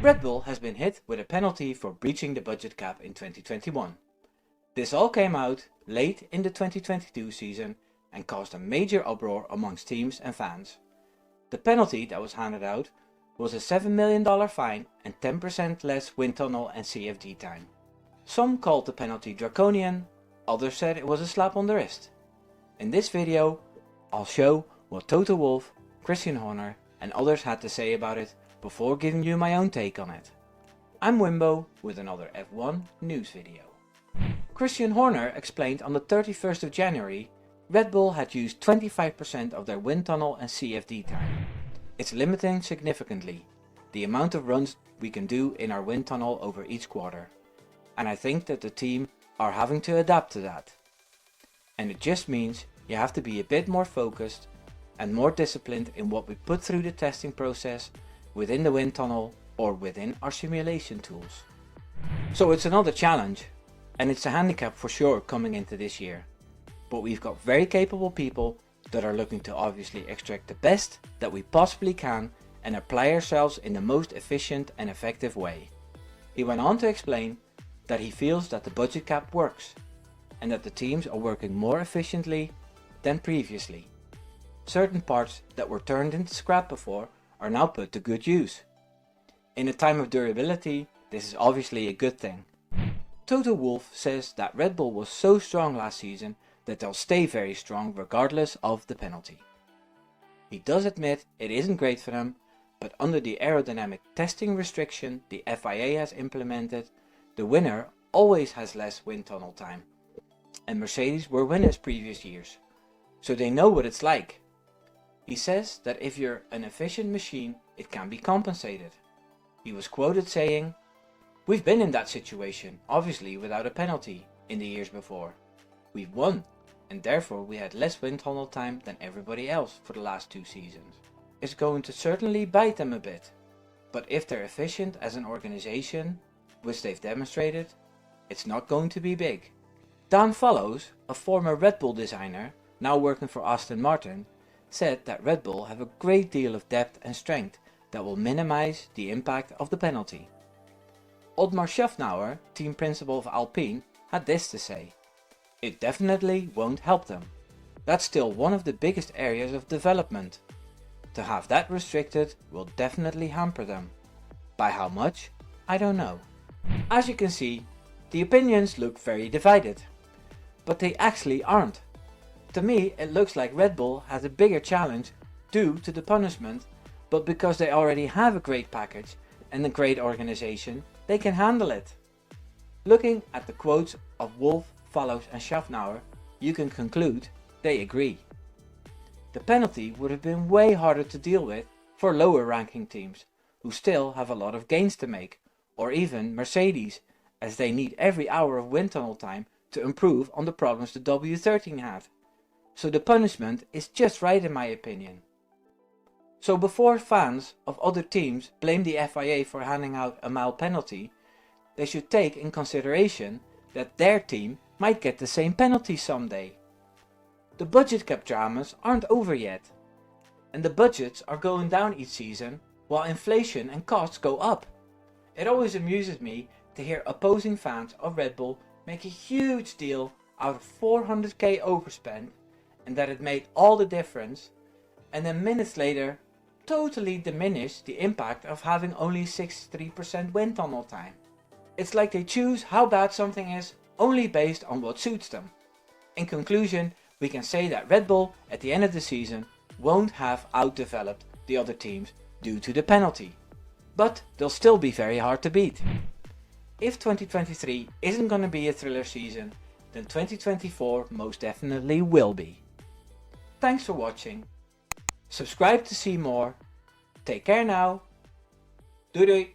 Red Bull has been hit with a penalty for breaching the budget cap in 2021. This all came out late in the 2022 season and caused a major uproar amongst teams and fans. The penalty that was handed out was a $7 million fine and 10% less wind tunnel and CFD time. Some called the penalty draconian, others said it was a slap on the wrist. In this video, I'll show what Toto Wolff, Christian Horner and others had to say about it before giving you my own take on it. I'm Wimbo with another F1 news video. Christian Horner explained on the 31st of January Red Bull had used 25% of their wind tunnel and CFD time. It's limiting significantly the amount of runs we can do in our wind tunnel over each quarter, and I think that the team are having to adapt to that. And it just means you have to be a bit more focused and more disciplined in what we put through the testing process within the wind tunnel or within our simulation tools. So it's another challenge, and it's a handicap for sure coming into this year. But we've got very capable people that are looking to obviously extract the best that we possibly can and apply ourselves in the most efficient and effective way. He went on to explain that he feels that the budget cap works and that the teams are working more efficiently than previously. Certain parts that were turned into scrap before are now put to good use. In a time of durability, this is obviously a good thing. Toto Wolff says that Red Bull was so strong last season that they'll stay very strong regardless of the penalty. He does admit it isn't great for them, but under the aerodynamic testing restriction the FIA has implemented, the winner always has less wind tunnel time, and Mercedes were winners previous years, so they know what it's like. He says that if you're an efficient machine, it can be compensated. He was quoted saying, "We've been in that situation, obviously without a penalty, in the years before. We've won, and therefore we had less wind tunnel time than everybody else for the last 2 seasons. It's going to certainly bite them a bit, but if they're efficient as an organization, which they've demonstrated, it's not going to be big." Dan Follows, a former Red Bull designer, now working for Aston Martin, said that Red Bull have a great deal of depth and strength that will minimize the impact of the penalty. Otmar Schaffnauer, team principal of Alpine, had this to say: "It definitely won't help them. That's still one of the biggest areas of development. To have that restricted will definitely hamper them. By how much? I don't know." As you can see, the opinions look very divided, but they actually aren't. To me, it looks like Red Bull has a bigger challenge due to the punishment, but because they already have a great package and a great organization, they can handle it. Looking at the quotes of Wolff, Follows and Schaffnauer, you can conclude they agree. The penalty would have been way harder to deal with for lower ranking teams, who still have a lot of gains to make, or even Mercedes, as they need every hour of wind tunnel time to improve on the problems the W13 had. So the punishment is just right in my opinion. So before fans of other teams blame the FIA for handing out a mild penalty, they should take in consideration that their team might get the same penalty someday. The budget cap dramas aren't over yet, and the budgets are going down each season while inflation and costs go up. It always amuses me to hear opposing fans of Red Bull make a huge deal out of 400k overspend and that it made all the difference, and then minutes later totally diminish the impact of having only 63% wind tunnel time. It's like they choose how bad something is only based on what suits them. In conclusion, we can say that Red Bull at the end of the season won't have outdeveloped the other teams due to the penalty, but they'll still be very hard to beat. If 2023 isn't going to be a thriller season, then 2024 most definitely will be. Thanks for watching. Subscribe to see more. Take care now. Doei doei.